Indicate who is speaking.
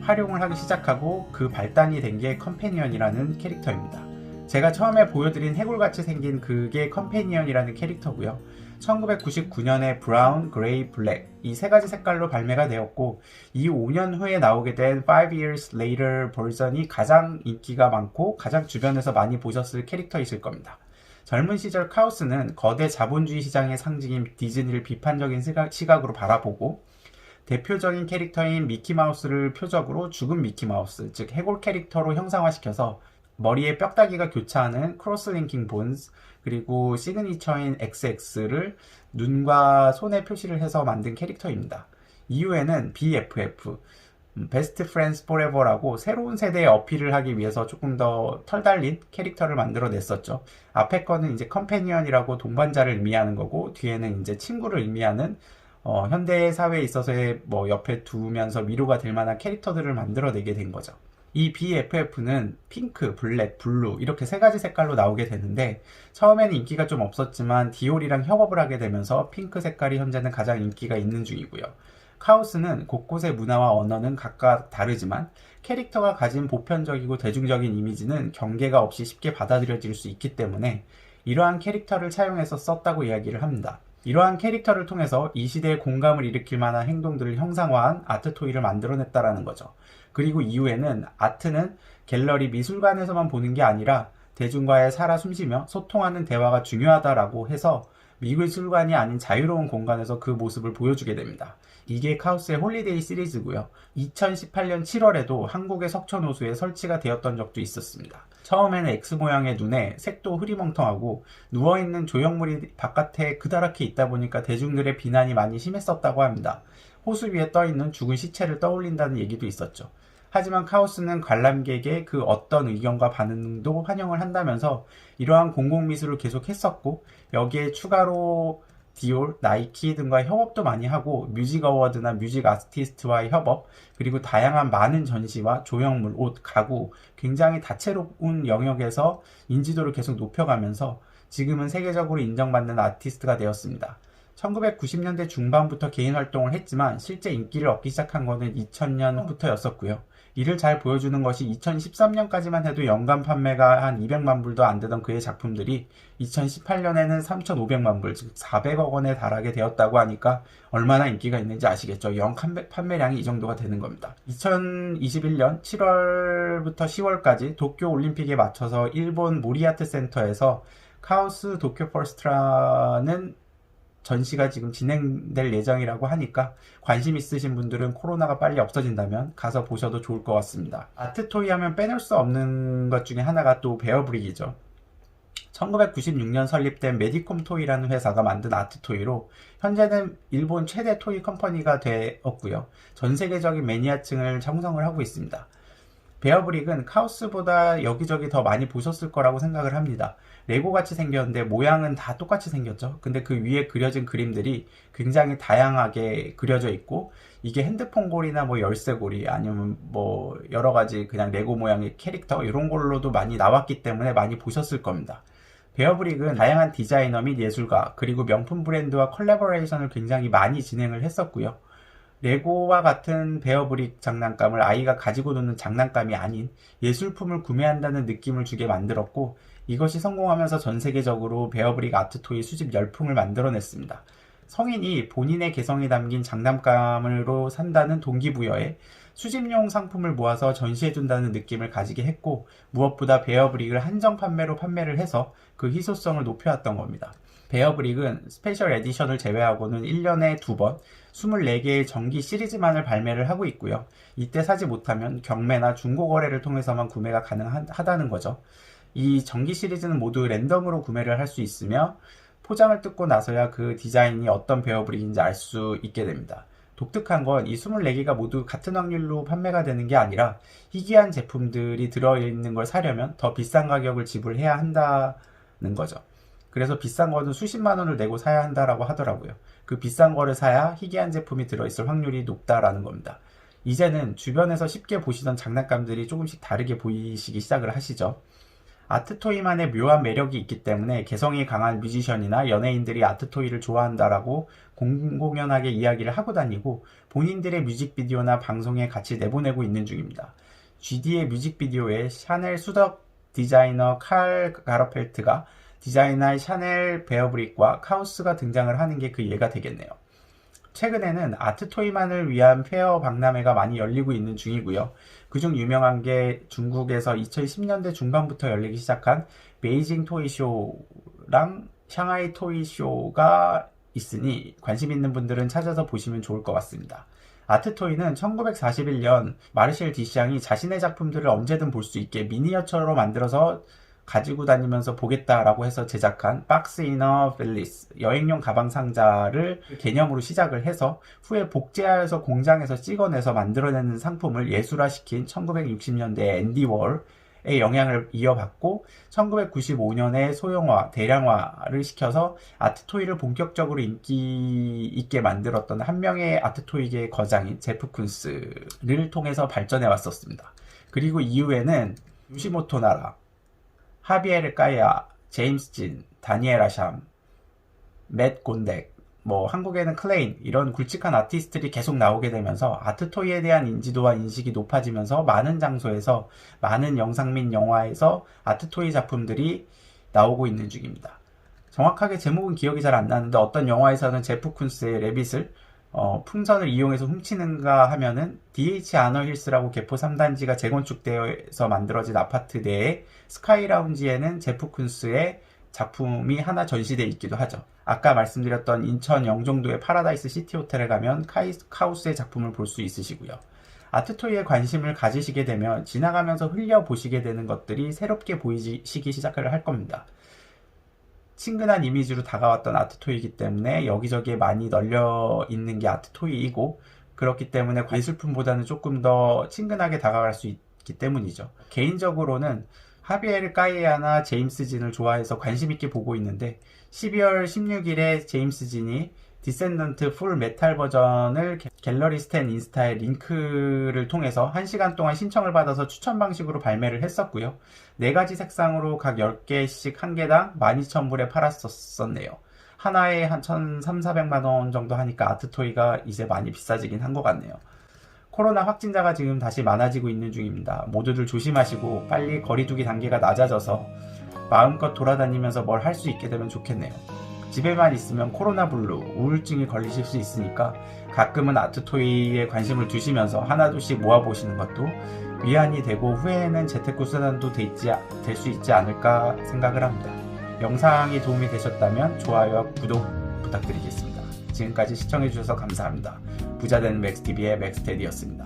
Speaker 1: 활용을 하기 시작하고 그 발단이 된 게 컴패니언이라는 캐릭터입니다. 제가 처음에 보여드린 해골같이 생긴 그게 컴패니언이라는 캐릭터고요. 1999년에 브라운, 그레이, 블랙 이 세 가지 색깔로 발매가 되었고 이 5년 후에 나오게 된 5 years later 버전이 가장 인기가 많고 가장 주변에서 많이 보셨을 캐릭터이실 겁니다. 젊은 시절 카오스는 거대 자본주의 시장의 상징인 디즈니를 비판적인 시각으로 바라보고 대표적인 캐릭터인 미키마우스를 표적으로 죽은 미키마우스, 즉 해골 캐릭터로 형상화시켜서 머리에 뼈다귀가 교차하는 크로스링킹 본즈, 그리고 시그니처인 XX를 눈과 손에 표시를 해서 만든 캐릭터입니다. 이후에는 BFF, Best Friends Forever라고 새로운 세대에 어필을 하기 위해서 조금 더 털 달린 캐릭터를 만들어냈었죠. 앞에 거는 이제 컴패니언이라고 동반자를 의미하는 거고, 뒤에는 이제 친구를 의미하는 현대 사회에 있어서의 옆에 두면서 위로가 될 만한 캐릭터들을 만들어내게 된 거죠. 이 BFF는 핑크, 블랙, 블루 이렇게 세 가지 색깔로 나오게 되는데 처음에는 인기가 좀 없었지만 디올이랑 협업을 하게 되면서 핑크 색깔이 현재는 가장 인기가 있는 중이고요. 카오스는 곳곳의 문화와 언어는 각각 다르지만 캐릭터가 가진 보편적이고 대중적인 이미지는 경계가 없이 쉽게 받아들여질 수 있기 때문에 이러한 캐릭터를 차용해서 썼다고 이야기를 합니다. 이러한 캐릭터를 통해서 이 시대에 공감을 일으킬 만한 행동들을 형상화한 아트 토이를 만들어냈다라는 거죠. 그리고 이후에는 아트는 갤러리 미술관에서만 보는 게 아니라 대중과의 살아 숨쉬며 소통하는 대화가 중요하다라고 해서 미술관이 아닌 자유로운 공간에서 그 모습을 보여주게 됩니다. 이게 카오스의 홀리데이 시리즈고요. 2018년 7월에도 한국의 석촌호수에 설치가 되었던 적도 있었습니다. 처음에는 X모양의 눈에 색도 흐리멍텅하고 누워있는 조형물이 바깥에 그다랗게 있다 보니까 대중들의 비난이 많이 심했었다고 합니다. 호수 위에 떠있는 죽은 시체를 떠올린다는 얘기도 있었죠. 하지만 카오스는 관람객의 그 어떤 의견과 반응도 환영을 한다면서 이러한 공공미술을 계속 했었고 여기에 추가로 디올, 나이키 등과 협업도 많이 하고 뮤직 어워드나 뮤직 아티스트와의 협업, 그리고 다양한 많은 전시와 조형물, 옷, 가구 굉장히 다채로운 영역에서 인지도를 계속 높여가면서 지금은 세계적으로 인정받는 아티스트가 되었습니다. 1990년대 중반부터 개인 활동을 했지만 실제 인기를 얻기 시작한 것은 2000년부터였었고요. 이를 잘 보여주는 것이 2013년까지만 해도 연간 판매가 한 200만 불도 안 되던 그의 작품들이 2018년에는 3,500만 불, 즉 400억 원에 달하게 되었다고 하니까 얼마나 인기가 있는지 아시겠죠? 연 판매량이 이 정도가 되는 겁니다. 2021년 7월부터 10월까지 도쿄 올림픽에 맞춰서 일본 모리아트 센터에서 카오스 도쿄 퍼스트라는 전시가 지금 진행될 예정이라고 하니까 관심 있으신 분들은 코로나가 빨리 없어진다면 가서 보셔도 좋을 것 같습니다. 아트토이 하면 빼놓을 수 없는 것 중에 하나가 또 베어브릭이죠. 1996년 설립된 메디콤 토이라는 회사가 만든 아트토이로 현재는 일본 최대 토이 컴퍼니가 되었고요. 전 세계적인 매니아층을 형성을 하고 있습니다. 베어브릭은 카오스보다 여기저기 더 많이 보셨을 거라고 생각을 합니다. 레고 같이 생겼는데 모양은 다 똑같이 생겼죠. 근데 그 위에 그려진 그림들이 굉장히 다양하게 그려져 있고 이게 핸드폰 골이나 열쇠고리 아니면 여러 가지 그냥 레고 모양의 캐릭터 이런 걸로도 많이 나왔기 때문에 많이 보셨을 겁니다. 베어브릭은 다양한 디자이너 및 예술가 그리고 명품 브랜드와 콜라보레이션을 굉장히 많이 진행을 했었고요. 레고와 같은 베어브릭 장난감을 아이가 가지고 노는 장난감이 아닌 예술품을 구매한다는 느낌을 주게 만들었고 이것이 성공하면서 전 세계적으로 베어브릭 아트토이 수집 열풍을 만들어냈습니다. 성인이 본인의 개성이 담긴 장난감으로 산다는 동기부여에 수집용 상품을 모아서 전시해준다는 느낌을 가지게 했고 무엇보다 베어브릭을 한정 판매로 판매를 해서 그 희소성을 높여왔던 겁니다. 베어브릭은 스페셜 에디션을 제외하고는 1년에 2번 24개의 정기 시리즈만을 발매를 하고 있고요. 이때 사지 못하면 경매나 중고거래를 통해서만 구매가 가능하다는 거죠. 이 정기 시리즈는 모두 랜덤으로 구매를 할 수 있으며 포장을 뜯고 나서야 그 디자인이 어떤 베어브릭인지 알 수 있게 됩니다. 독특한 건 이 24개가 모두 같은 확률로 판매가 되는 게 아니라 희귀한 제품들이 들어있는 걸 사려면 더 비싼 가격을 지불해야 한다는 거죠. 그래서 비싼 거는 수십만 원을 내고 사야 한다라고 하더라고요. 그 비싼 거를 사야 희귀한 제품이 들어있을 확률이 높다라는 겁니다. 이제는 주변에서 쉽게 보시던 장난감들이 조금씩 다르게 보이시기 시작을 하시죠. 아트토이만의 묘한 매력이 있기 때문에 개성이 강한 뮤지션이나 연예인들이 아트토이를 좋아한다라고 공공연하게 이야기를 하고 다니고 본인들의 뮤직비디오나 방송에 같이 내보내고 있는 중입니다. GD의 뮤직비디오에 샤넬 수석 디자이너 칼 가러펠트가 디자인한 샤넬 베어브릭과 카우스가 등장을 하는 게 그 예가 되겠네요. 최근에는 아트토이만을 위한 페어 박람회가 많이 열리고 있는 중이고요. 그중 유명한 게 중국에서 2010년대 중반부터 열리기 시작한 베이징 토이쇼랑 샹하이 토이쇼가 있으니 관심 있는 분들은 찾아서 보시면 좋을 것 같습니다. 아트토이는 1941년 마르셀 디샹이 자신의 작품들을 언제든 볼 수 있게 미니어처로 만들어서 가지고 다니면서 보겠다라고 해서 제작한 박스 이너 벨리스 여행용 가방 상자를 개념으로 시작을 해서 후에 복제하여서 공장에서 찍어내서 만들어내는 상품을 예술화시킨 1960년대 앤디 월의 영향을 이어받고 1995년에 소형화, 대량화를 시켜서 아트토이를 본격적으로 인기 있게 만들었던 한 명의 아트토이계의 거장인 제프 쿤스를 통해서 발전해 왔었습니다. 그리고 이후에는 요시모토 나라, 하비에르 까야, 제임스 진, 다니엘 아샴, 맷 곤덱, 한국에는 클레인 이런 굵직한 아티스트들이 계속 나오게 되면서 아트토이에 대한 인지도와 인식이 높아지면서 많은 장소에서 많은 영상 및 영화에서 아트토이 작품들이 나오고 있는 중입니다. 정확하게 제목은 기억이 잘 안 나는데 어떤 영화에서는 제프 쿤스의 레빗을 풍선을 이용해서 훔치는가 하면은 DH 아너힐스라고 개포 3단지가 재건축되어서 만들어진 아파트 내에 스카이 라운지에는 제프 쿤스의 작품이 하나 전시되어 있기도 하죠. 아까 말씀드렸던 인천 영종도의 파라다이스 시티 호텔에 가면 카우스의 작품을 볼 수 있으시고요. 아트토이에 관심을 가지시게 되면 지나가면서 흘려보시게 되는 것들이 새롭게 보이시기 시작을 할 겁니다. 친근한 이미지로 다가왔던 아트토이이기 때문에 여기저기에 많이 널려 있는 게 아트토이이고 그렇기 때문에 예술품보다는 조금 더 친근하게 다가갈 수 있기 때문이죠. 개인적으로는 하비에르 까이아나 제임스 진을 좋아해서 관심 있게 보고 있는데 12월 16일에 제임스 진이 디센던트 풀 메탈 버전을 갤러리 스탠 인스타의 링크를 통해서 1시간 동안 신청을 받아서 추천 방식으로 발매를 했었고요. 4가지 색상으로 각 10개씩 한 개당 12,000불에 팔았었네요. 하나에 한 1,300~400만원 정도 하니까 아트토이가 이제 많이 비싸지긴 한 것 같네요. 코로나 확진자가 지금 다시 많아지고 있는 중입니다. 모두들 조심하시고 빨리 거리두기 단계가 낮아져서 마음껏 돌아다니면서 뭘 할 수 있게 되면 좋겠네요. 집에만 있으면 코로나 블루, 우울증이 걸리실 수 있으니까 가끔은 아트토이에 관심을 두시면서 하나둘씩 모아보시는 것도 위안이 되고 후회에는 재테크 수단도 될 수 있지 않을까 생각을 합니다. 영상이 도움이 되셨다면 좋아요와 구독 부탁드리겠습니다. 지금까지 시청해주셔서 감사합니다. 부자되는 맥스TV의 맥스테디였습니다.